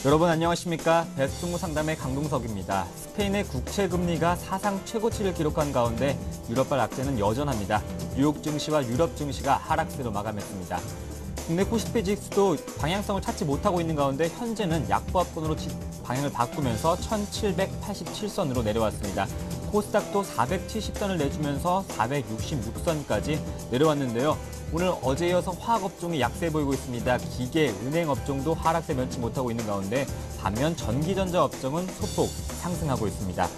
여러분 안녕하십니까? 베스트종목 상담의 강동석입니다. 스페인의 국채 금리가 사상 최고치를 기록한 가운데 유럽발 악재는 여전합니다. 뉴욕 증시와 유럽 증시가 하락세로 마감했습니다. 국내 코스피 지수도 방향성을 찾지 못하고 있는 가운데 현재는 약보합권으로 방향을 바꾸면서 1787선으로 내려왔습니다. 코스닥도 470선을 내주면서 466선까지 내려왔는데요. 오늘 어제 이어서 화학업종이 약세 보이고 있습니다. 기계, 은행업종도 하락세 면치 못하고 있는 가운데 반면 전기전자 업종은 소폭 상승하고 있습니다.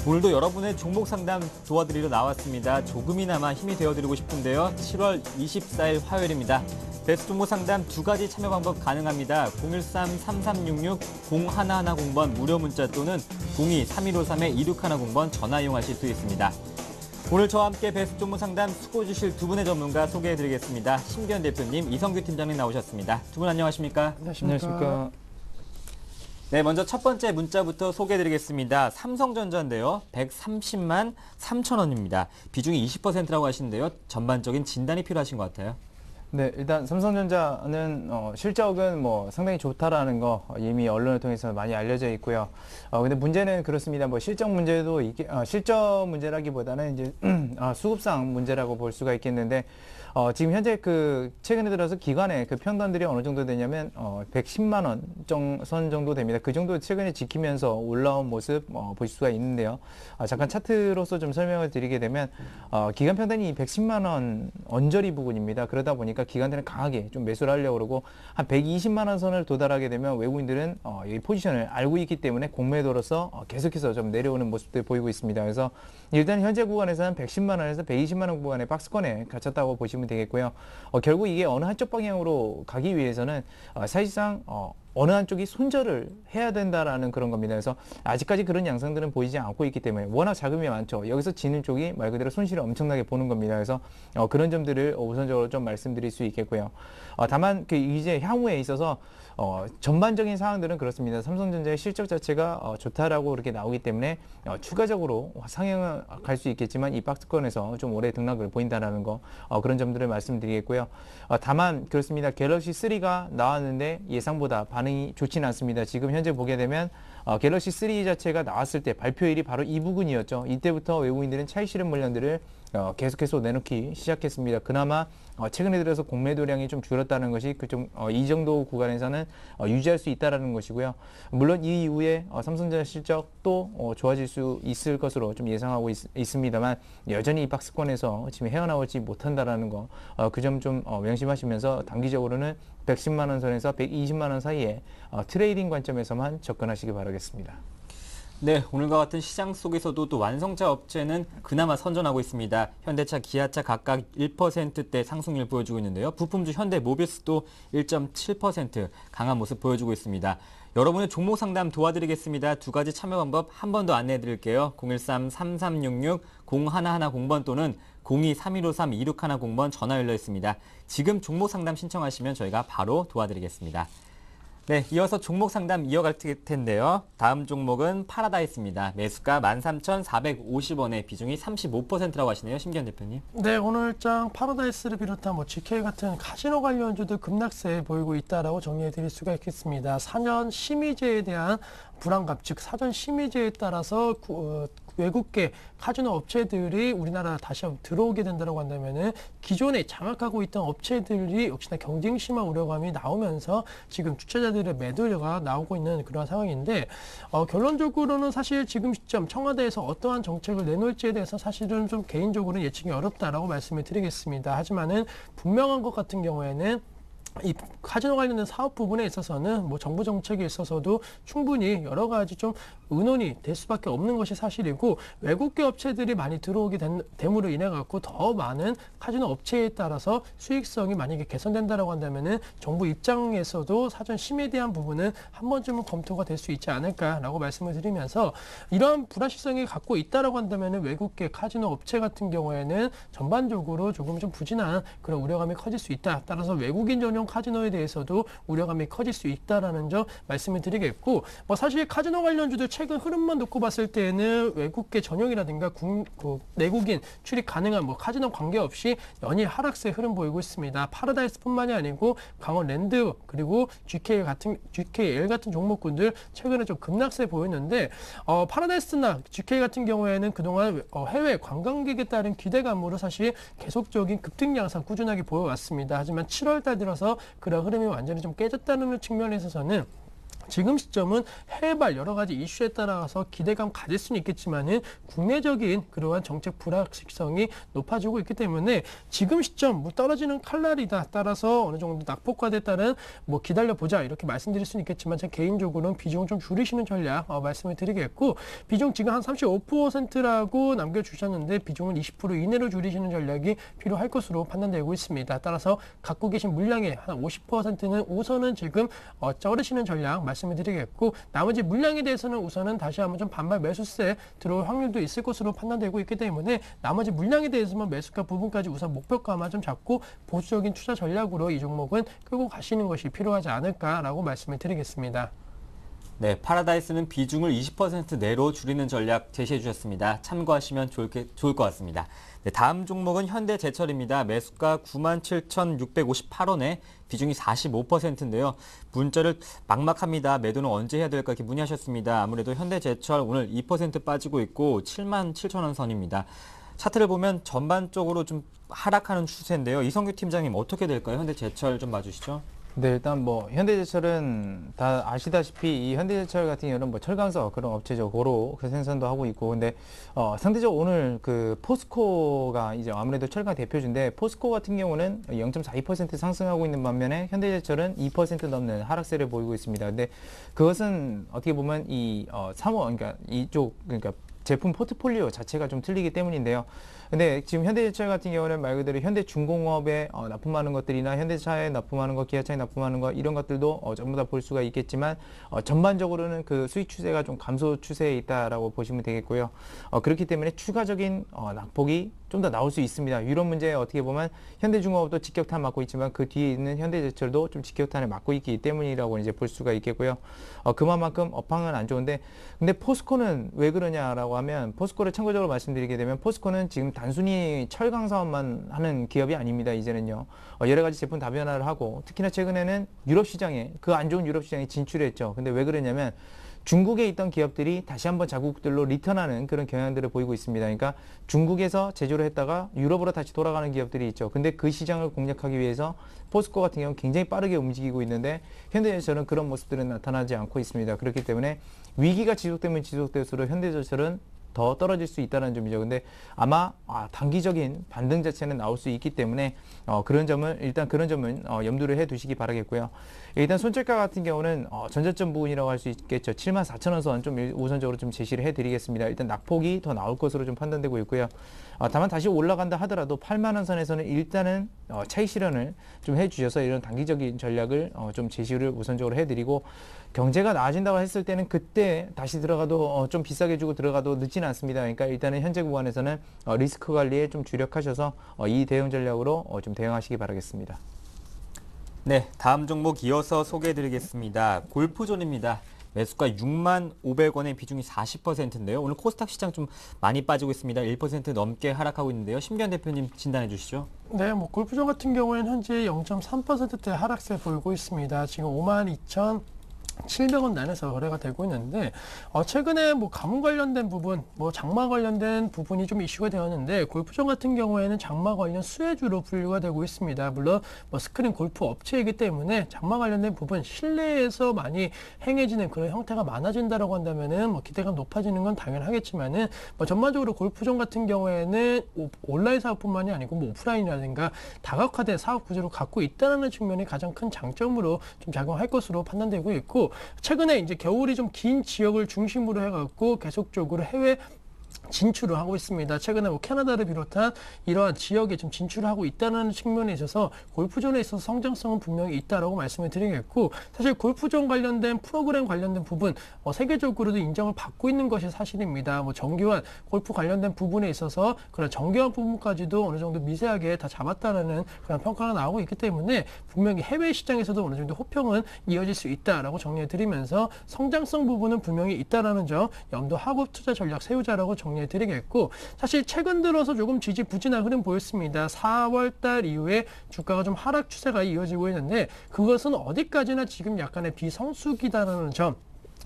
오늘도 여러분의 종목 상담 도와드리러 나왔습니다. 조금이나마 힘이 되어드리고 싶은데요. 7월 24일 화요일입니다. 베스트 종목 상담 두 가지 참여 방법 가능합니다. 013-3366-0110번 무료 문자 또는 02-3153-2610번 전화 이용하실 수 있습니다. 오늘 저와 함께 베스트 종목 상담 수고 주실 두 분의 전문가 소개해드리겠습니다. 심기현 대표님, 이성규 팀장님 나오셨습니다. 두 분 안녕하십니까? 안녕하십니까? 네, 먼저 첫 번째 문자부터 소개해드리겠습니다. 삼성전자인데요. 130만 3천 원입니다. 비중이 20%라고 하시는데요. 전반적인 진단이 필요하신 것 같아요. 네, 일단 삼성전자는 실적은 상당히 좋다라는 거 이미 언론을 통해서 많이 알려져 있고요. 근데 문제는 그렇습니다. 실적 문제도 실적 문제라기보다는 이제 수급상 문제라고 볼 수가 있겠는데 지금 현재 최근에 들어서 기관의 평단들이 어느 정도 되냐면 110만 원 선 정도 됩니다. 그 정도 최근에 지키면서 올라온 모습 보실 수가 있는데요. 잠깐 차트로서 좀 설명을 드리게 되면 기관 평단이 110만 원 언저리 부근입니다. 그러다 보니까 기관들은 강하게 좀 매수를 하려고 그러고 한 120만 원 선을 도달하게 되면 외국인들은 이 포지션을 알고 있기 때문에 공매도로서 계속해서 좀 내려오는 모습들 보이고 있습니다. 그래서 일단 현재 구간에서는 110만 원에서 120만 원 구간의 박스권에 갇혔다고 보시면 되겠고요. 결국 이게 어느 한쪽 방향으로 가기 위해서는 사실상 어느 한쪽이 손절을 해야 된다라는 그런 겁니다. 그래서 아직까지 그런 양상들은 보이지 않고 있기 때문에 워낙 자금이 많죠. 여기서 지는 쪽이 말 그대로 손실을 엄청나게 보는 겁니다. 그래서 그런 점들을 우선적으로 좀 말씀드릴 수 있겠고요. 다만 이제 향후에 있어서 전반적인 사항들은 그렇습니다. 삼성전자의 실적 자체가 좋다라고 그렇게 나오기 때문에 추가적으로 상향을 갈 수 있겠지만 이 박스권에서 좀 오래 등락을 보인다라는 거 그런 점들을 말씀드리겠고요. 다만 그렇습니다. 갤럭시 3가 나왔는데 예상보다 반응이 좋지는 않습니다. 지금 현재 보게 되면 갤럭시 3 자체가 나왔을 때 발표일이 바로 이 부분이었죠. 이때부터 외국인들은 차익 실현 물량들을 계속해서 내놓기 시작했습니다. 그나마 최근에 들어서 공매도량이 좀 줄었다는 것이 이 정도 구간에서는 유지할 수 있다라는 것이고요. 물론 이 이후에 삼성전자 실적도 좋아질 수 있을 것으로 좀 예상하고 있습니다만 여전히 이 박스권에서 지금 헤어나오지 못한다라는 거 그 점 좀 명심하시면서 단기적으로는 110만 원 선에서 120만 원 사이에 트레이딩 관점에서만 접근하시기 바라겠습니다. 네, 오늘과 같은 시장 속에서도 또 완성차 업체는 그나마 선전하고 있습니다. 현대차, 기아차 각각 1%대 상승률 보여주고 있는데요. 부품주 현대 모비스도 1.7% 강한 모습 보여주고 있습니다. 여러분의 종목 상담 도와드리겠습니다. 두 가지 참여 방법 한 번 더 안내해 드릴게요. 013-3366-0110번 또는 02-3153-2610번 전화 열려 있습니다. 지금 종목 상담 신청하시면 저희가 바로 도와드리겠습니다. 네, 이어서 종목 상담 이어갈 텐데요. 다음 종목은 파라다이스입니다. 매수가 13,450원에 비중이 35%라고 하시네요. 심기현 대표님. 네, 오늘장 파라다이스를 비롯한 GK 같은 카지노 관련주들 급락세 보이고 있다라고 정리해 드릴 수가 있겠습니다. 사전 심의제에 대한 불안감, 즉 사전 심의제에 따라서 외국계 카지노 업체들이 우리나라 다시 한번 들어오게 된다고 한다면은 기존에 장악하고 있던 업체들이 역시나 경쟁 심화 우려감이 나오면서 지금 투자자들의 매도가 나오고 있는 그런 상황인데 결론적으로는 사실 지금 시점 청와대에서 어떠한 정책을 내놓을지에 대해서 사실은 좀 개인적으로는 예측이 어렵다라고 말씀을 드리겠습니다. 하지만은 분명한 것 같은 경우에는 이 카지노 관련된 사업 부분에 있어서는 정부 정책에 있어서도 충분히 여러 가지 좀 의논이 될 수밖에 없는 것이 사실이고 외국계 업체들이 많이 들어오게 됨으로 인해 갖고 더 많은 카지노 업체에 따라서 수익성이 만약에 개선된다라고 한다면은 정부 입장에서도 사전 심의에 대한 부분은 한 번쯤은 검토가 될 수 있지 않을까라고 말씀을 드리면서 이러한 불확실성이 갖고 있다라고 한다면은 외국계 카지노 업체 같은 경우에는 전반적으로 조금 좀 부진한 그런 우려감이 커질 수 있다. 따라서 외국인 전용 이런 카지노에 대해서도 우려감이 커질 수 있다라는 점 말씀을 드리겠고, 뭐 사실 카지노 관련주들 최근 흐름만 놓고 봤을 때는 외국계 전용이라든가 내국인 출입 가능한 뭐 카지노 관계없이 연일 하락세 흐름 보이고 있습니다. 파라다이스뿐만이 아니고 강원 랜드 그리고 GKL 같은 종목군들 최근에 좀 급락세 보였는데, 파라다이스나 GK 같은 경우에는 그동안 해외 관광객에 따른 기대감으로 사실 계속적인 급등 양상 꾸준하게 보여왔습니다. 하지만 7월달 들어서 그런 흐름이 완전히 좀 깨졌다는 측면에 있어서는 지금 시점은 해외발 여러 가지 이슈에 따라서 기대감 가질 수는 있겠지만은 국내적인 그러한 정책 불확실성이 높아지고 있기 때문에 지금 시점 뭐 떨어지는 칼날이다 따라서 어느 정도 낙폭과에 따른 뭐 기다려보자 이렇게 말씀드릴 수는 있겠지만 제 개인적으로는 비중을 좀 줄이시는 전략 말씀을 드리겠고, 비중 지금 한 35%라고 남겨주셨는데 비중은 20% 이내로 줄이시는 전략이 필요할 것으로 판단되고 있습니다. 따라서 갖고 계신 물량의 한 50%는 우선은 지금 쩔으시는 전략 말씀을 드리겠고, 나머지 물량에 대해서는 우선은 다시 한번 좀 반발 매수세 들어올 확률도 있을 것으로 판단되고 있기 때문에 나머지 물량에 대해서만 매수가 부분까지 우선 목표가만 좀 잡고 보수적인 투자 전략으로 이 종목은 끌고 가시는 것이 필요하지 않을까라고 말씀을 드리겠습니다. 네, 파라다이스는 비중을 20% 내로 줄이는 전략 제시해 주셨습니다. 참고하시면 좋을 것 같습니다. 네, 다음 종목은 현대제철입니다. 매수가 97,658원에 비중이 45%인데요. 문자를 막막합니다. 매도는 언제 해야 될까 이렇게 문의하셨습니다. 아무래도 현대제철 오늘 2% 빠지고 있고 77,000원 선입니다. 차트를 보면 전반적으로 좀 하락하는 추세인데요. 이성규 팀장님 어떻게 될까요? 현대제철 좀 봐주시죠. 네, 일단 뭐 현대제철은 다 아시다시피 이 현대제철 같은 경우는 뭐 철강서 그런 업체죠. 고로 그 생산도 하고 있고, 근데 상대적으로 오늘 그 포스코가 이제 아무래도 철강 대표주인데, 포스코 같은 경우는 0.42% 상승하고 있는 반면에 현대제철은 2% 넘는 하락세를 보이고 있습니다. 근데 그것은 어떻게 보면 이 그러니까 이쪽 그러니까 제품 포트폴리오 자체가 좀 틀리기 때문인데요. 근데 지금 현대제철 같은 경우는 말 그대로 현대중공업에 납품하는 것들이나 현대차에 납품하는 것, 기아차에 납품하는 것 이런 것들도 전부 다 볼 수가 있겠지만 전반적으로는 그 수익 추세가 좀 감소 추세에 있다라고 보시면 되겠고요. 그렇기 때문에 추가적인 낙폭이 좀 더 나올 수 있습니다. 유럽 문제에 어떻게 보면 현대중공업도 직격탄 맞고 있지만 그 뒤에 있는 현대제철도 좀 직격탄을 맞고 있기 때문이라고 이제 볼 수가 있겠고요. 그만큼 업황은 안 좋은데, 근데 포스코는 왜 그러냐라고 하면, 포스코를 참고적으로 말씀드리게 되면 포스코는 지금 단순히 철강 사업만 하는 기업이 아닙니다. 이제는요. 여러 가지 제품 다변화를 하고, 특히나 최근에는 유럽 시장에, 그 안 좋은 유럽 시장에 진출했죠. 근데 왜 그러냐면 중국에 있던 기업들이 다시 한번 자국들로 리턴하는 그런 경향들을 보이고 있습니다. 그러니까 중국에서 제조를 했다가 유럽으로 다시 돌아가는 기업들이 있죠. 근데 그 시장을 공략하기 위해서 포스코 같은 경우는 굉장히 빠르게 움직이고 있는데, 현대제철은 그런 모습들은 나타나지 않고 있습니다. 그렇기 때문에 위기가 지속되면 지속될수록 현대제철은 더 떨어질 수 있다는 점이죠. 근데 아마 단기적인 반등 자체는 나올 수 있기 때문에 그런 점은 염두를 해 두시기 바라겠고요. 일단 손절가 같은 경우는 전저점 부분이라고 할 수 있겠죠. 74,000원 선 좀 우선적으로 좀 제시를 해드리겠습니다. 일단 낙폭이 더 나올 것으로 좀 판단되고 있고요. 다만 다시 올라간다 하더라도 8만원 선에서는 일단은 차익 실현을 좀 해주셔서 이런 단기적인 전략을 좀 제시를 우선적으로 해드리고, 경제가 나아진다고 했을 때는 그때 다시 들어가도 좀 비싸게 주고 들어가도 늦지는 않습니다. 그러니까 일단은 현재 구간에서는 리스크 관리에 좀 주력하셔서 이 대응 전략으로 좀 대응하시기 바라겠습니다. 네, 다음 종목 이어서 소개해드리겠습니다. 골프존입니다. 매수가 65,500원의 비중이 40%인데요. 오늘 코스닥 시장 좀 많이 빠지고 있습니다. 1% 넘게 하락하고 있는데요. 심기현 대표님 진단해 주시죠. 네, 뭐 골프존 같은 경우에는 현재 0.3%대 하락세 보이고 있습니다. 지금 52,700원 단에서 거래가 되고 있는데, 최근에 뭐 가뭄 관련된 부분, 뭐 장마 관련된 부분이 좀 이슈가 되었는데, 골프존 같은 경우에는 장마 관련 수혜주로 분류가 되고 있습니다. 물론 뭐 스크린 골프 업체이기 때문에 장마 관련된 부분, 실내에서 많이 행해지는 그런 형태가 많아진다라고 한다면은 뭐 기대감 높아지는 건 당연하겠지만은, 뭐 전반적으로 골프존 같은 경우에는 온라인 사업뿐만이 아니고 뭐 오프라인이라든가 다각화된 사업 구조를 갖고 있다는 측면이 가장 큰 장점으로 좀 작용할 것으로 판단되고 있고, 최근에 이제 겨울이 좀 긴 지역을 중심으로 해갖고 계속적으로 해외 진출을 하고 있습니다. 최근에 뭐 캐나다를 비롯한 이러한 지역에 좀 진출을 하고 있다는 측면에 있어서 골프존에 있어서 성장성은 분명히 있다라고 말씀을 드리겠고, 사실 골프존 관련된 프로그램 관련된 부분 세계적으로도 인정을 받고 있는 것이 사실입니다. 뭐 정교한 골프 관련된 부분에 있어서 그런 정교한 부분까지도 어느 정도 미세하게 다 잡았다라는 그런 평가가 나오고 있기 때문에 분명히 해외 시장에서도 어느 정도 호평은 이어질 수 있다라고 정리해 드리면서 성장성 부분은 분명히 있다라는 점 염두하고 투자 전략 세우자라고 정리해 드리겠고, 사실 최근 들어서 조금 지지부진한 흐름 보였습니다. 4월 달 이후에 주가가 좀 하락 추세가 이어지고 있는데 그것은 어디까지나 지금 약간의 비성수기다라는 점,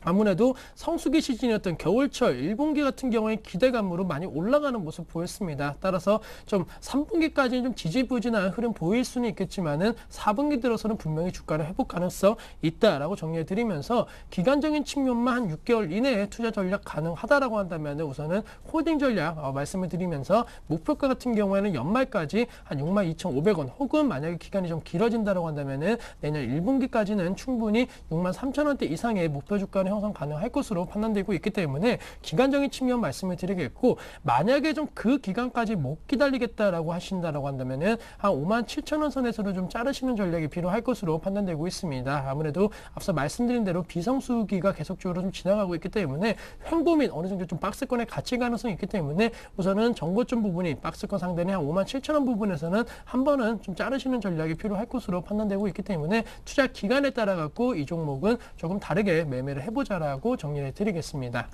아무래도 성수기 시즌이었던 겨울철 1분기 같은 경우에 기대감으로 많이 올라가는 모습 보였습니다. 따라서 좀 3분기까지는 좀 지지부진한 흐름 보일 수는 있겠지만은 4분기 들어서는 분명히 주가를 회복 가능성 있다라고 정리해 드리면서 기간적인 측면만 한 6개월 이내에 투자 전략 가능하다라고 한다면 우선은 홀딩 전략 말씀을 드리면서 목표가 같은 경우에는 연말까지 한 62,500원 혹은 만약에 기간이 좀 길어진다라고 한다면은 내년 1분기까지는 충분히 63,000원대 이상의 목표 주가는 형성 가능할 것으로 판단되고 있기 때문에 기간적인 측면 말씀을 드리겠고, 만약에 좀 그 기간까지 못 기다리겠다라고 하신다라고 한다면은 한 57,000원 선에서도 좀 자르시는 전략이 필요할 것으로 판단되고 있습니다. 아무래도 앞서 말씀드린 대로 비성수기가 계속적으로 좀 지나가고 있기 때문에 횡보 및 어느 정도 좀 박스권에 갇힐 가능성이 있기 때문에 우선은 정고점 부분이 박스권 상단의 한 57,000원 부분에서는 한 번은 좀 자르시는 전략이 필요할 것으로 판단되고 있기 때문에 투자 기간에 따라 갖고 이 종목은 조금 다르게 매매를 해보자라고 정리해 드리겠습니다.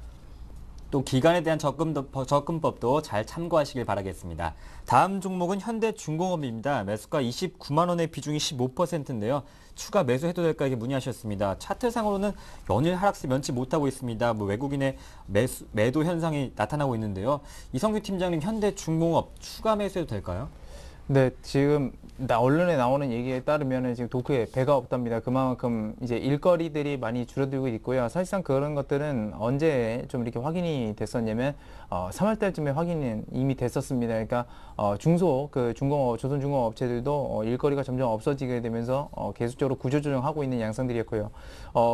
또 기간에 대한 접근법도 잘 참고하시길 바라겠습니다. 다음 종목은 현대중공업입니다. 매수가 29만 원의 비중이 15%인데요. 추가 매수해도 될까 이렇게 문의하셨습니다. 차트상으로는 연일 하락세 면치 못하고 있습니다. 뭐 외국인의 매도 현상이 나타나고 있는데요. 이성규 팀장님, 현대중공업 추가 매수해도 될까요? 네, 지금 언론에 나오는 얘기에 따르면 지금 도크에 배가 없답니다. 그만큼 이제 일거리들이 많이 줄어들고 있고요. 사실상 그런 것들은 언제 좀 이렇게 확인이 됐었냐면 3월 달쯤에 확인이 이미 됐었습니다. 그러니까 중공업, 조선중공업 업체들도 일거리가 점점 없어지게 되면서 계속적으로 구조조정하고 있는 양상들이었고요.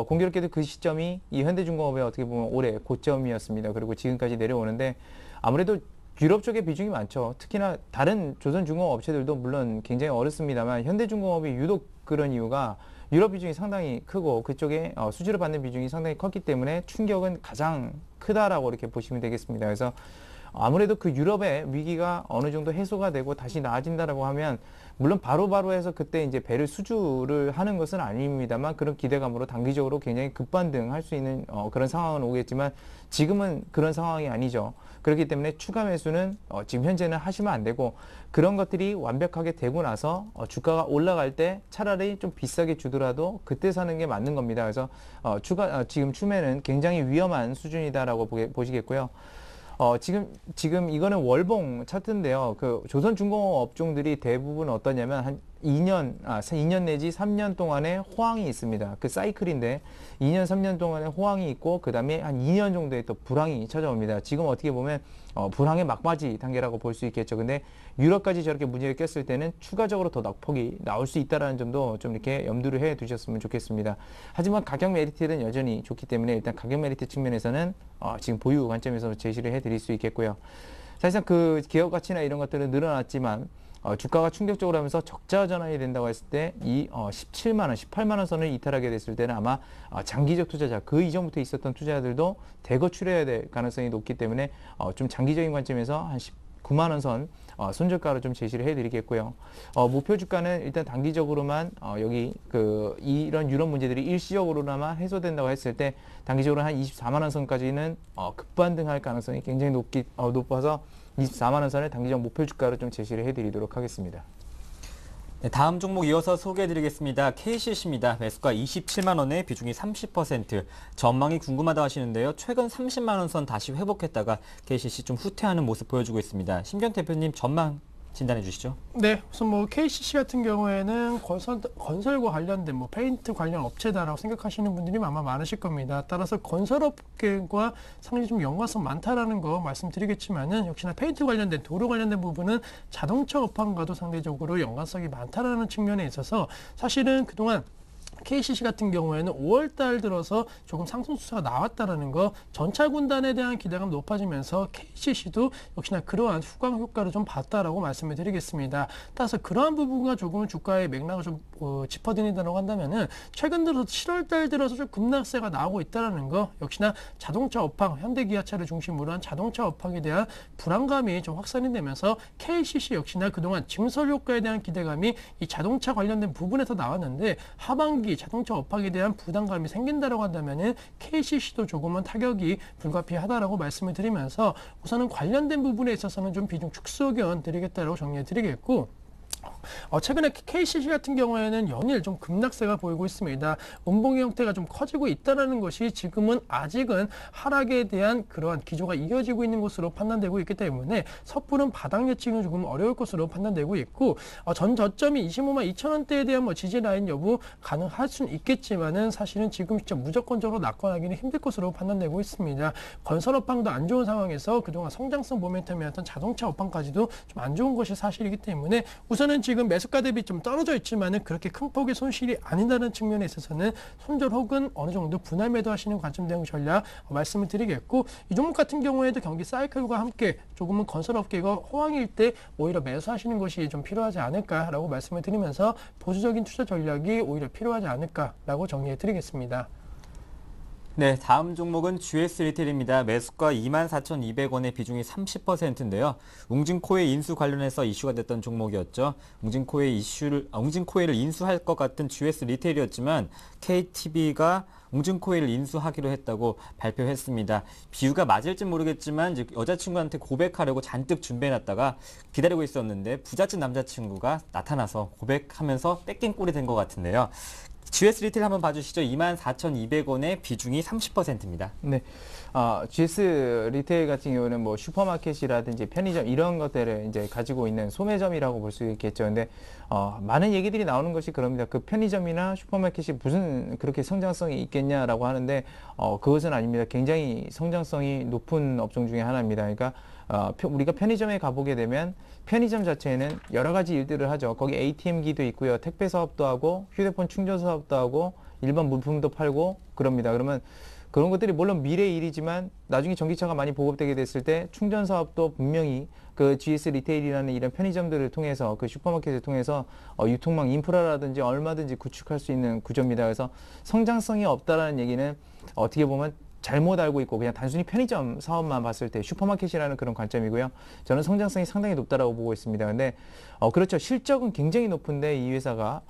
공교롭게도 그 시점이 이 현대중공업의 어떻게 보면 올해 고점이었습니다. 그리고 지금까지 내려오는데 아무래도 유럽 쪽에 비중이 많죠. 특히나 다른 조선중공업 업체들도 물론 굉장히 어렵습니다만 현대중공업이 유독 그런 이유가 유럽 비중이 상당히 크고 그쪽에 수주를 받는 비중이 상당히 컸기 때문에 충격은 가장 크다라고 이렇게 보시면 되겠습니다. 그래서 아무래도 그 유럽의 위기가 어느 정도 해소가 되고 다시 나아진다라고 하면 물론 바로바로 해서 그때 이제 배를 수주를 하는 것은 아닙니다만 그런 기대감으로 단기적으로 굉장히 급반등할 수 있는 그런 상황은 오겠지만 지금은 그런 상황이 아니죠. 그렇기 때문에 추가 매수는 지금 현재는 하시면 안 되고 그런 것들이 완벽하게 되고 나서 주가가 올라갈 때 차라리 좀 비싸게 주더라도 그때 사는 게 맞는 겁니다. 그래서 지금 추매는 굉장히 위험한 수준이다라고 보시겠고요. 지금 이거는 월봉 차트인데요. 그 조선중공업 업종들이 대부분 어떠냐면 한 2년 내지 3년 동안의 호황이 있습니다. 그 사이클인데 2년, 3년 동안의 호황이 있고 그 다음에 한 2년 정도의 또 불황이 찾아옵니다. 지금 어떻게 보면 불황의 막바지 단계라고 볼 수 있겠죠. 근데 유럽까지 저렇게 문제를 꼈을 때는 추가적으로 더 낙폭이 나올 수 있다는 점도 좀 이렇게 염두를 해 두셨으면 좋겠습니다. 하지만 가격 메리트는 여전히 좋기 때문에 일단 가격 메리트 측면에서는 지금 보유 관점에서 제시를 해 드릴 수 있겠고요. 사실상 그 기업 가치나 이런 것들은 늘어났지만 주가가 충격적으로 하면서 적자 전환이 된다고 했을 때 이 17만 원, 18만 원 선을 이탈하게 됐을 때는 아마 장기적 투자자, 그 이전부터 있었던 투자자들도 대거 출회해야 될 가능성이 높기 때문에 좀 장기적인 관점에서 한 19만 원 선 손절가로 좀 제시를 해드리겠고요. 목표 주가는 일단 단기적으로만 여기 이런 유럽 문제들이 일시적으로나마 해소된다고 했을 때 단기적으로 한 24만 원 선까지는 급반등할 가능성이 굉장히 높아서 24만 원 선을 단기적 목표 주가로 좀 제시를 해드리도록 하겠습니다. 네, 다음 종목 이어서 소개해드리겠습니다. KCC입니다. 매수가 27만 원에 비중이 30%. 전망이 궁금하다 하시는데요. 최근 30만 원 선 다시 회복했다가 KCC 좀 후퇴하는 모습 보여주고 있습니다. 심경 대표님 전망 진단해 주시죠. 네, 우선 뭐 KCC 같은 경우에는 건설과 관련된 뭐 페인트 관련 업체다라고 생각하시는 분들이 아마 많으실 겁니다. 따라서 건설업계와 상당히 좀 연관성 많다라는 거 말씀드리겠지만은 역시나 페인트 관련된 도로 관련된 부분은 자동차 업황과도 상대적으로 연관성이 많다라는 측면에 있어서 사실은 그동안 KCC 같은 경우에는 5월 달 들어서 조금 상승 추세가 나왔다라는 거, 전차 군단에 대한 기대감 높아지면서 KCC도 역시나 그러한 후광 효과를 좀 봤다라고 말씀을 드리겠습니다. 따라서 그러한 부분과 조금 주가의 맥락을 좀 짚어드린다고 한다면은 최근 들어서 7월 달 들어서 좀 급락세가 나오고 있다라는 거, 역시나 자동차 업황, 현대기아차를 중심으로 한 자동차 업황에 대한 불안감이 좀 확산이 되면서 KCC 역시나 그동안 증설 효과에 대한 기대감이 이 자동차 관련된 부분에서 나왔는데, 하반기 자동차 업황에 대한 부담감이 생긴다라고 한다면은 KCC도 조금은 타격이 불가피하다라고 말씀을 드리면서 우선은 관련된 부분에 있어서는 좀 비중 축소 의견 드리겠다라고 정리해 드리겠고, 최근에 KCC 같은 경우에는 연일 좀 급락세가 보이고 있습니다. 운봉의 형태가 좀 커지고 있다는 것이 지금은 아직은 하락에 대한 그러한 기조가 이어지고 있는 것으로 판단되고 있기 때문에 섣부른 바닥 예측은 조금 어려울 것으로 판단되고 있고, 전 저점이 25만 2천 원대에 대한 지지 라인 여부 가능할 수는 있겠지만은 사실은 지금 진짜 무조건적으로 낙관하기는 힘들 것으로 판단되고 있습니다. 건설 업황도 안 좋은 상황에서 그동안 성장성 모멘텀이었던 자동차 업황까지도 좀 안 좋은 것이 사실이기 때문에 우선은 지금 매수가 대비 좀 떨어져 있지만은 그렇게 큰 폭의 손실이 아니다는 측면에 있어서는 손절 혹은 어느 정도 분할 매도하시는 관점 대응 전략 말씀을 드리겠고, 이 종목 같은 경우에도 경기 사이클과 함께 조금은 건설업계가 호황일 때 오히려 매수하시는 것이 좀 필요하지 않을까라고 말씀을 드리면서 보수적인 투자 전략이 오히려 필요하지 않을까라고 정리해 드리겠습니다. 네, 다음 종목은 GS 리테일입니다. 매수가 24,200원의 비중이 30%인데요. 웅진코일 인수 관련해서 이슈가 됐던 종목이었죠. 웅진코일을 인수할 것 같은 GS 리테일이었지만 KTB가 웅진코일을 인수하기로 했다고 발표했습니다. 비유가 맞을지 모르겠지만 여자친구한테 고백하려고 잔뜩 준비해놨다가 기다리고 있었는데 부잣집 남자친구가 나타나서 고백하면서 뺏긴 꼴이 된 것 같은데요. GS 리테일 한번 봐주시죠. 24,200원의 비중이 30%입니다. 네. GS 리테일 같은 경우는 뭐 슈퍼마켓이라든지 편의점 이런 것들을 이제 가지고 있는 소매점이라고 볼 수 있겠죠. 근데 많은 얘기들이 나오는 것이 그럽니다. 그 편의점이나 슈퍼마켓이 무슨 그렇게 성장성이 있겠냐라고 하는데 그것은 아닙니다. 굉장히 성장성이 높은 업종 중에 하나입니다. 그러니까 우리가 편의점에 가보게 되면 편의점 자체에는 여러 가지 일들을 하죠. 거기 ATM기도 있고요. 택배 사업도 하고 휴대폰 충전 사업도 하고 일반 물품도 팔고 그럽니다. 그러면 그런 것들이 물론 미래의 일이지만 나중에 전기차가 많이 보급되게 됐을 때 충전 사업도 분명히 그 GS 리테일이라는 이런 편의점들을 통해서 그 슈퍼마켓을 통해서 유통망 인프라라든지 얼마든지 구축할 수 있는 구조입니다. 그래서 성장성이 없다라는 얘기는 어떻게 보면 잘못 알고 있고 그냥 단순히 편의점 사업만 봤을 때 슈퍼마켓이라는 그런 관점이고요. 저는 성장성이 상당히 높다라고 보고 있습니다. 근데 그렇죠. 실적은 굉장히 높은데 이 회사가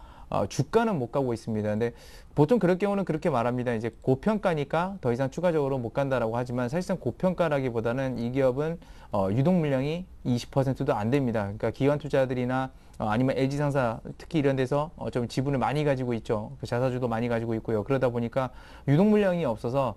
주가는 못 가고 있습니다. 근데 보통 그럴 경우는 그렇게 말합니다. 이제 고평가니까 더 이상 추가적으로 못 간다라고 하지만 사실상 고평가라기보다는 이 기업은 유동 물량이 20%도 안 됩니다. 그러니까 기관 투자들이나 아니면 LG상사 특히 이런 데서 좀 지분을 많이 가지고 있죠. 그 자사주도 많이 가지고 있고요. 그러다 보니까 유동 물량이 없어서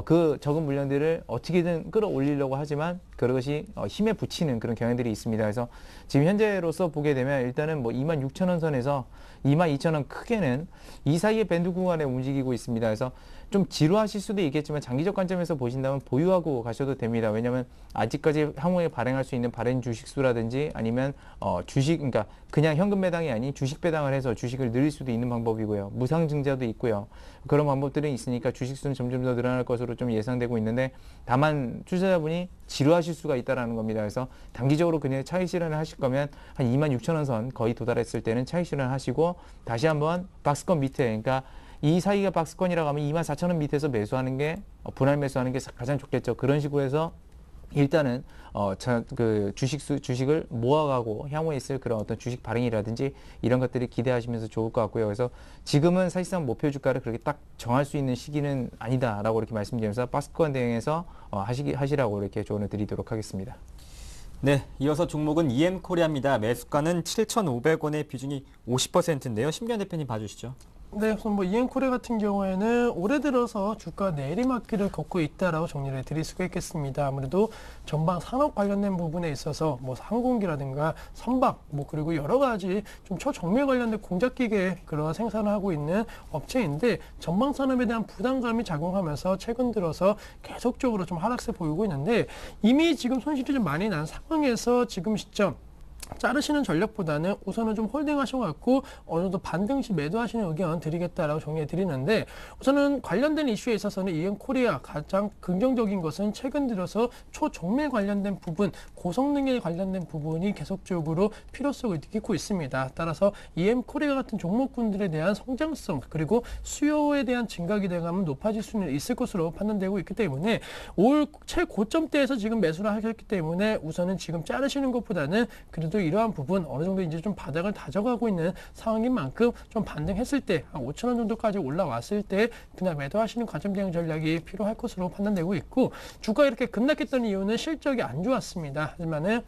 그 적은 물량들을 어떻게든 끌어올리려고 하지만 그것이 힘에 부치는 그런 경향들이 있습니다. 그래서 지금 현재로서 보게 되면 일단은 뭐 26,000원 선에서 22,000원 크게는 이 사이의 밴드 구간에 움직이고 있습니다. 그래서 좀 지루하실 수도 있겠지만 장기적 관점에서 보신다면 보유하고 가셔도 됩니다. 왜냐하면 아직까지 향후에 발행할 수 있는 발행 주식수라든지 아니면 주식, 그러니까 그냥 현금 배당이 아닌 주식 배당을 해서 주식을 늘릴 수도 있는 방법이고요. 무상증자도 있고요. 그런 방법들은 있으니까 주식수는 점점 더 늘어날 것으로 좀 예상되고 있는데 다만 투자자분이 지루하실 수가 있다는 겁니다. 그래서 단기적으로 그냥 차익 실현을 하실 거면 한 26,000원 선 거의 도달했을 때는 차익 실현을 하시고 다시 한번 박스권 밑에, 그러니까 이 사이가 박스권이라고 하면 24,000원 밑에서 매수하는 게 분할 매수하는 게 가장 좋겠죠. 그런 식으로 해서 일단은 그 주식을 모아가고 향후에 있을 그런 어떤 주식 발행이라든지 이런 것들을 기대하시면서 좋을 것 같고요. 그래서 지금은 사실상 목표 주가를 그렇게 딱 정할 수 있는 시기는 아니다라고 이렇게 말씀드리면서 박스권 대응해서 하시라고 이렇게 조언을 드리도록 하겠습니다. 네, 이어서 종목은 EM코리아입니다. 매수가는 7,500원의 비중이 50%인데요. 심기현 대표님 봐주시죠. 네, 우선 뭐 EM코리아 같은 경우에는 올해 들어서 주가 내리막길을 걷고 있다라고 정리를 드릴 수가 있겠습니다. 아무래도 전방 산업 관련된 부분에 있어서 뭐 항공기라든가 선박, 뭐 그리고 여러 가지 좀 초정밀 관련된 공작기계 그런 생산을 하고 있는 업체인데 전방 산업에 대한 부담감이 작용하면서 최근 들어서 계속적으로 좀 하락세 보이고 있는데 이미 지금 손실이 좀 많이 난 상황에서 지금 시점 자르시는 전략보다는 우선은 좀 홀딩 하셔갖고 어느 정도 반등 시 매도하시는 의견 드리겠다라고 정리해 드리는데, 우선은 관련된 이슈에 있어서는 EM코리아 가장 긍정적인 것은 최근 들어서 초정밀 관련된 부분, 고성능에 관련된 부분이 계속적으로 필요성을 느끼고 있습니다. 따라서 EM코리아 같은 종목군들에 대한 성장성 그리고 수요에 대한 증가 기대감은 높아질 수는 있을 것으로 판단되고 있기 때문에 올 최고점대에서 지금 매수를 하셨기 때문에 우선은 지금 자르시는 것보다는 그래도 이러한 부분 어느 정도 이제 좀 바닥을 다져가고 있는 상황인 만큼 좀 반등했을 때 한 5천 원 정도까지 올라왔을 때 그냥 매도하시는 관점 대응 전략이 필요할 것으로 판단되고 있고, 주가 이렇게 급락했던 이유는 실적이 안 좋았습니다. 하지만은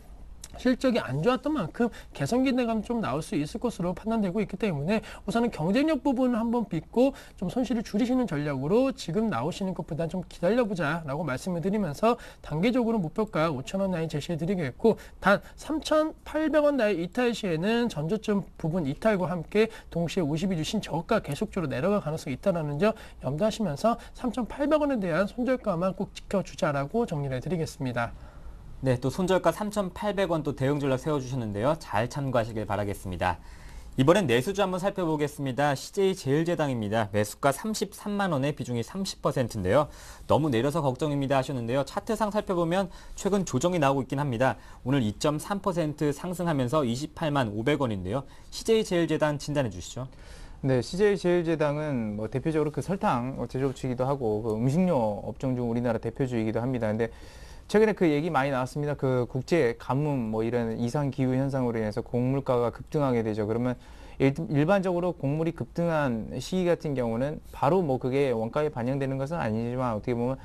실적이 안 좋았던 만큼 개선 기대감 좀 나올 수 있을 것으로 판단되고 있기 때문에 우선은 경쟁력 부분을 한번 빚고 좀 손실을 줄이시는 전략으로 지금 나오시는 것보다 좀 기다려보자라고 말씀을 드리면서 단기적으로 목표가 5,000원 라인 제시해 드리겠고, 단 3,800원 라인 이탈 시에는 전저점 부분 이탈과 함께 동시에 52주 신저가 계속적으로 내려갈 가능성이 있다는 점 염두하시면서 3,800원에 대한 손절가만 꼭 지켜주자라고 정리를 해드리겠습니다. 네, 또 손절가 3,800원 또 대응 전략 세워주셨는데요. 잘 참고하시길 바라겠습니다. 이번엔 내수주 한번 살펴보겠습니다. CJ제일제당입니다. 매수가 33만 원에 비중이 30%인데요. 너무 내려서 걱정입니다 하셨는데요. 차트상 살펴보면 최근 조정이 나오고 있긴 합니다. 오늘 2.3% 상승하면서 28만 500원인데요. CJ제일제당 진단해 주시죠. 네, CJ제일제당은 뭐 대표적으로 그 설탕 제조업체이기도 하고 그 음식료 업종 중 우리나라 대표주이기도 합니다. 근데 최근에 그 얘기 많이 나왔습니다. 그 국제 가뭄 뭐 이런 이상 기후 현상으로 인해서 곡물가가 급등하게 되죠. 그러면 일반적으로 곡물이 급등한 시기 같은 경우는 바로 뭐 그게 원가에 반영되는 것은 아니지만 어떻게 보면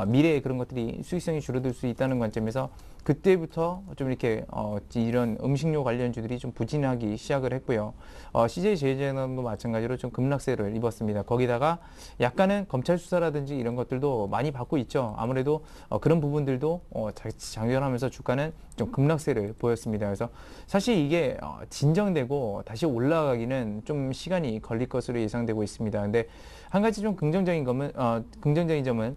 미래에 그런 것들이 수익성이 줄어들 수 있다는 관점에서 그때부터 좀 이렇게 이런 음식료 관련주들이 좀 부진하기 시작을 했고요. CJ제일제당도 마찬가지로 좀 급락세를 입었습니다. 거기다가 약간은 검찰 수사라든지 이런 것들도 많이 받고 있죠. 아무래도 그런 부분들도 장렬하면서 주가는 좀 급락세를 보였습니다. 그래서 사실 이게 진정되고 다시 올라가기는 좀 시간이 걸릴 것으로 예상되고 있습니다. 근데 한 가지 좀 긍정적인 점은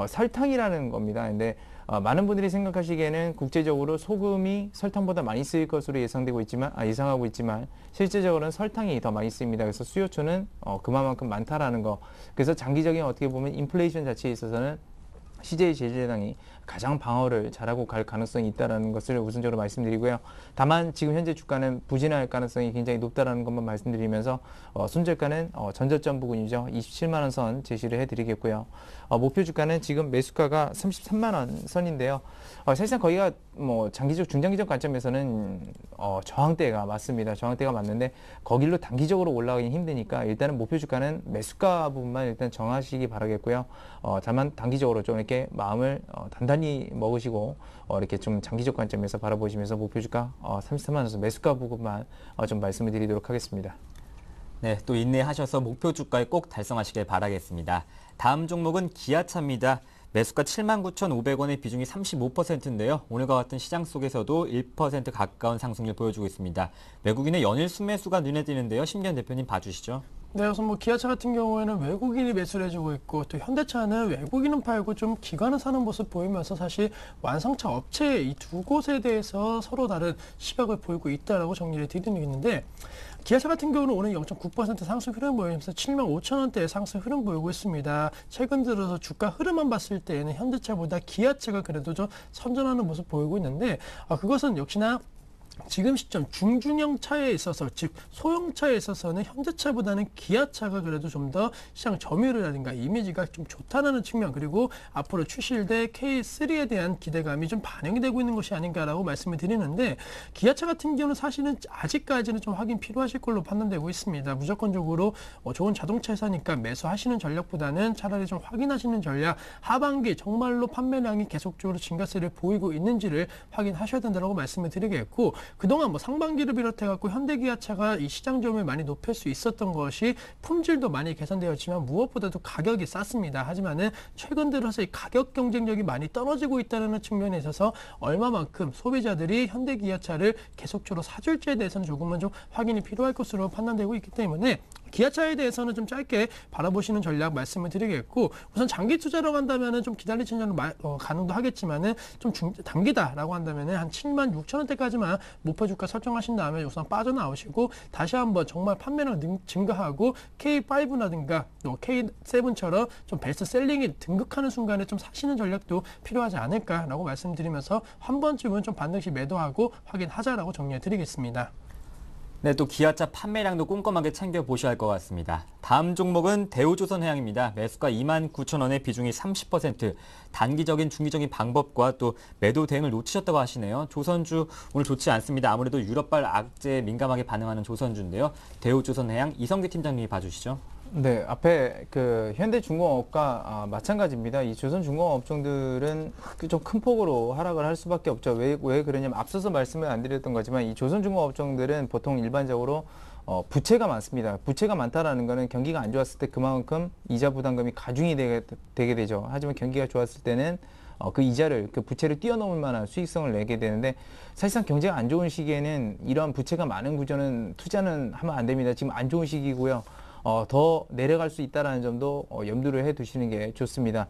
설탕이라는 겁니다. 근데 많은 분들이 생각하시기에는 국제적으로 소금이 설탕보다 많이 쓰일 것으로 예상하고 있지만 실제적으로는 설탕이 더 많이 쓰입니다. 그래서 수요처는 그만큼 많다라는 거. 그래서 장기적인 어떻게 보면 인플레이션 자체에 있어서는 CJ제일제당이 가장 방어를 잘하고 갈 가능성이 있다는 것을 우선적으로 말씀드리고요. 다만 지금 현재 주가는 부진할 가능성이 굉장히 높다는 것만 말씀드리면서 손절가는 전저점 부근이죠. 27만 원 선 제시를 해드리겠고요. 목표 주가는 지금 매수가가 33만 원 선인데요. 사실상 거기가 뭐 중장기적 관점에서는 저항대가 맞습니다. 저항대가 맞는데 거길로 단기적으로 올라가긴 힘드니까 일단은 목표 주가는 매수가 부분만 일단 정하시기 바라겠고요. 다만 단기적으로 좀 이렇게 마음을 단단히 먹으시고 이렇게 좀 장기적 관점에서 바라보시면서 목표 주가 33만 원에서 매수가 부분만 좀 말씀을 드리도록 하겠습니다. 네, 또 인내하셔서 목표 주가에 꼭 달성하시길 바라겠습니다. 다음 종목은 기아차입니다. 매수가 79,500원의 비중이 35%인데요. 오늘과 같은 시장 속에서도 1% 가까운 상승률 보여주고 있습니다. 외국인의 연일 순매수가 눈에 띄는데요. 심기현 대표님 봐주시죠. 네, 우선 뭐 기아차 같은 경우에는 외국인이 매수를 해주고 있고, 또 현대차는 외국인은 팔고 좀 기관은 사는 모습 보이면서 사실 완성차 업체 이 두 곳에 대해서 서로 다른 시각을 보이고 있다라고 정리를 드리는 게 있는데, 기아차 같은 경우는 오늘 0.9% 상승 흐름 보이면서 7만 5천 원대의 상승 흐름 보이고 있습니다. 최근 들어서 주가 흐름만 봤을 때에는 현대차보다 기아차가 그래도 좀 선전하는 모습 보이고 있는데, 그것은 역시나 지금 시점 중중형 차에 있어서, 즉 소형차에 있어서는 현대차보다는 기아차가 그래도 좀 더 시장 점유율이라든가 이미지가 좀 좋다는 측면, 그리고 앞으로 출시될 K3에 대한 기대감이 좀 반영이 되고 있는 것이 아닌가라고 말씀을 드리는데, 기아차 같은 경우는 사실은 아직까지는 좀 확인 필요하실 걸로 판단되고 있습니다. 무조건적으로 좋은 자동차 회사니까 매수하시는 전략보다는 차라리 좀 확인하시는 전략, 하반기 정말로 판매량이 계속적으로 증가세를 보이고 있는지를 확인하셔야 된다고 말씀을 드리겠고, 그동안 뭐 상반기를 비롯해갖고 현대기아차가 이 시장 점유율을 많이 높일 수 있었던 것이 품질도 많이 개선되었지만 무엇보다도 가격이 쌌습니다. 하지만은 최근 들어서 이 가격 경쟁력이 많이 떨어지고 있다는 측면에 있어서 얼마만큼 소비자들이 현대기아차를 계속적으로 사줄지에 대해서는 조금은 좀 확인이 필요할 것으로 판단되고 있기 때문에 기아차에 대해서는 좀 짧게 바라보시는 전략 말씀을 드리겠고, 우선 장기 투자라고 한다면은 좀 기다리시는 가능도 하겠지만은 좀 단기다라고 한다면은 한 76,000원대까지만 목표 주가 설정하신 다음에 우선 빠져나오시고 다시 한번 정말 판매량 증가하고 K5라든가 또 K7처럼 좀 베스트셀링이 등극하는 순간에 좀 사시는 전략도 필요하지 않을까라고 말씀드리면서 한 번쯤은 좀 반드시 매도하고 확인하자라고 정리해 드리겠습니다. 네, 또 기아차 판매량도 꼼꼼하게 챙겨보셔야 할 것 같습니다. 다음 종목은 대우조선해양입니다. 매수가 29,000원에 비중이 30%. 단기적인 중기적인 방법과 또 매도 대응을 놓치셨다고 하시네요. 조선주 오늘 좋지 않습니다. 아무래도 유럽발 악재에 민감하게 반응하는 조선주인데요. 대우조선해양 이성기 팀장님이 봐주시죠. 네, 앞에 그 현대중공업과 마찬가지입니다. 이 조선중공업 업종들은 좀 큰 폭으로 하락을 할 수밖에 없죠. 왜 그러냐면 앞서서 말씀을 안 드렸던 거지만 이 조선중공업 업종들은 보통 일반적으로 부채가 많습니다. 부채가 많다라는 거는 경기가 안 좋았을 때 그만큼 이자 부담금이 가중이 되게 되죠. 하지만 경기가 좋았을 때는 그 이자를, 그 부채를 뛰어넘을 만한 수익성을 내게 되는데, 사실상 경제가 안 좋은 시기에는 이러한 부채가 많은 구조는 투자는 하면 안 됩니다. 지금 안 좋은 시기고요. 더 내려갈 수 있다는 점도 염두를 해 두시는 게 좋습니다.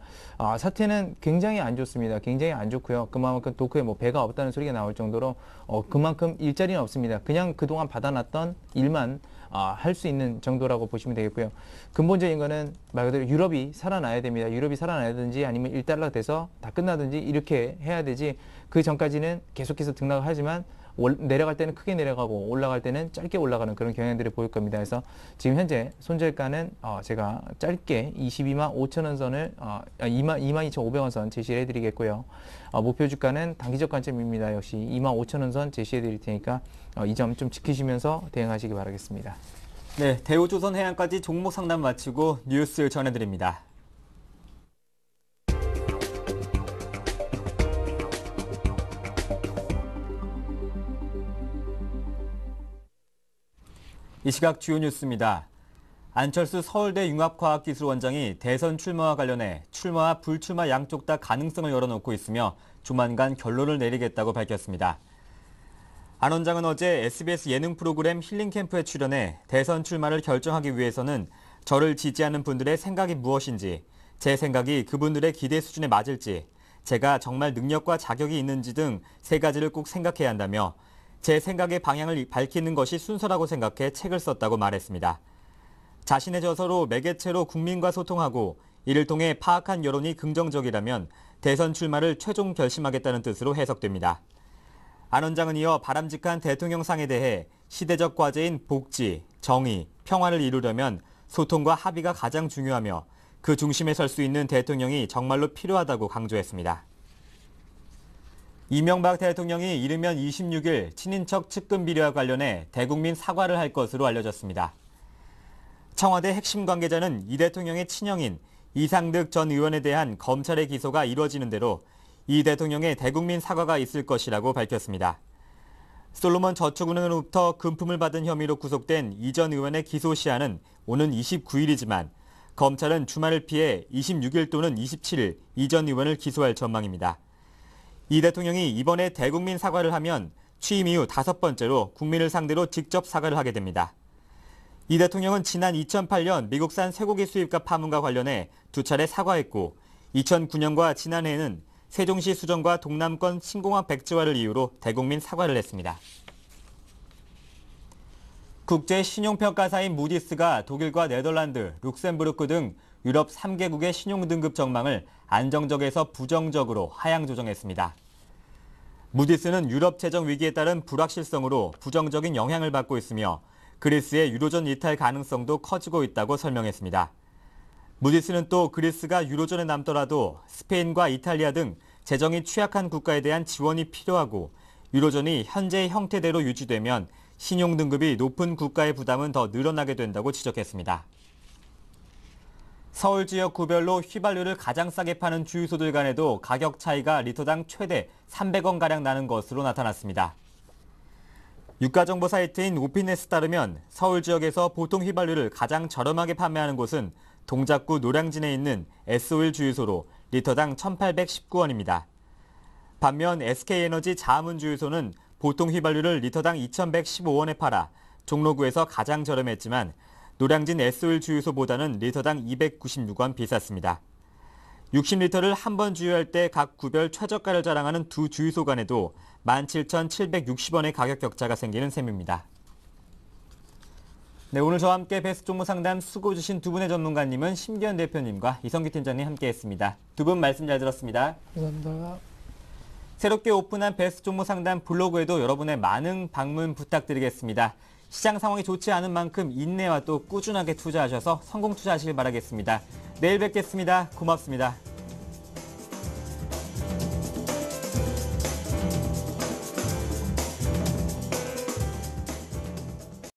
사태는 굉장히 안 좋습니다. 굉장히 안 좋고요. 그만큼 도크에 뭐 배가 없다는 소리가 나올 정도로 그만큼 일자리는 없습니다. 그냥 그동안 받아놨던 일만 할 수 있는 정도라고 보시면 되겠고요. 근본적인 거는 말 그대로 유럽이 살아나야 됩니다. 유럽이 살아나야든지 아니면 1달러 돼서 다 끝나든지 이렇게 해야 되지, 그 전까지는 계속해서 등락을 하지만 내려갈 때는 크게 내려가고 올라갈 때는 짧게 올라가는 그런 경향들이 보일 겁니다. 그래서 지금 현재 손절가는 제가 짧게 22만 5천원 선을 22,500원 선 제시를 해드리겠고요. 목표 주가는 단기적 관점입니다. 역시 2만 5천원 선 제시해 드릴 테니까 이 점 좀 지키시면서 대응하시기 바라겠습니다. 네, 대우조선해양까지 종목 상담 마치고 뉴스 전해드립니다. 이 시각 주요 뉴스입니다. 안철수 서울대 융합과학기술원장이 대선 출마와 관련해 출마와 불출마 양쪽 다 가능성을 열어놓고 있으며 조만간 결론을 내리겠다고 밝혔습니다. 안 원장은 어제 SBS 예능 프로그램 힐링캠프에 출연해 대선 출마를 결정하기 위해서는 저를 지지하는 분들의 생각이 무엇인지, 제 생각이 그분들의 기대 수준에 맞을지, 제가 정말 능력과 자격이 있는지 등 세 가지를 꼭 생각해야 한다며 제 생각의 방향을 밝히는 것이 순서라고 생각해 책을 썼다고 말했습니다. 자신의 저서로 매개체로 국민과 소통하고 이를 통해 파악한 여론이 긍정적이라면 대선 출마를 최종 결심하겠다는 뜻으로 해석됩니다. 안 원장은 이어 바람직한 대통령상에 대해 시대적 과제인 복지, 정의, 평화를 이루려면 소통과 합의가 가장 중요하며 그 중심에 설 수 있는 대통령이 정말로 필요하다고 강조했습니다. 이명박 대통령이 이르면 26일 친인척 측근 비리와 관련해 대국민 사과를 할 것으로 알려졌습니다. 청와대 핵심 관계자는 이 대통령의 친형인 이상득 전 의원에 대한 검찰의 기소가 이루어지는 대로 이 대통령의 대국민 사과가 있을 것이라고 밝혔습니다. 솔로몬 저축은행으로부터 금품을 받은 혐의로 구속된 이 전 의원의 기소 시한은 오는 29일이지만 검찰은 주말을 피해 26일 또는 27일 이 전 의원을 기소할 전망입니다. 이 대통령이 이번에 대국민 사과를 하면 취임 이후 5번째로 국민을 상대로 직접 사과를 하게 됩니다. 이 대통령은 지난 2008년 미국산 쇠고기 수입과 파문과 관련해 2차례 사과했고 2009년과 지난해에는 세종시 수정과 동남권 신공항 백지화를 이유로 대국민 사과를 했습니다. 국제 신용평가사인 무디스가 독일과 네덜란드, 룩셈부르크 등 유럽 3개국의 신용등급 전망을 안정적에서 부정적으로 하향 조정했습니다. 무디스는 유럽 재정 위기에 따른 불확실성으로 부정적인 영향을 받고 있으며 그리스의 유로존 이탈 가능성도 커지고 있다고 설명했습니다. 무디스는 또 그리스가 유로존에 남더라도 스페인과 이탈리아 등 재정이 취약한 국가에 대한 지원이 필요하고 유로존이 현재의 형태대로 유지되면 신용등급이 높은 국가의 부담은 더 늘어나게 된다고 지적했습니다. 서울 지역 구별로 휘발유를 가장 싸게 파는 주유소들 간에도 가격 차이가 리터당 최대 300원가량 나는 것으로 나타났습니다. 유가정보 사이트인 오피넷에 따르면 서울 지역에서 보통 휘발유를 가장 저렴하게 판매하는 곳은 동작구 노량진에 있는 S-오일 주유소로 리터당 1,819원입니다. 반면 SK에너지 자문 주유소는 보통 휘발유를 리터당 2,115원에 팔아 종로구에서 가장 저렴했지만 노량진 S-오일 주유소보다는 리터당 296원 비쌌습니다. 60리터를 한 번 주유할 때 각 구별 최저가를 자랑하는 두 주유소 간에도 17,760원의 가격 격차가 생기는 셈입니다. 네, 오늘 저와 함께 베스트 종목 상담 수고 주신 두 분의 전문가님은 심기현 대표님과 이성기 팀장님 함께했습니다. 두 분 말씀 잘 들었습니다. 감사합니다. 새롭게 오픈한 베스트 종목 상담 블로그에도 여러분의 많은 방문 부탁드리겠습니다. 시장 상황이 좋지 않은 만큼 인내와 또 꾸준하게 투자하셔서 성공 투자하시길 바라겠습니다. 내일 뵙겠습니다. 고맙습니다.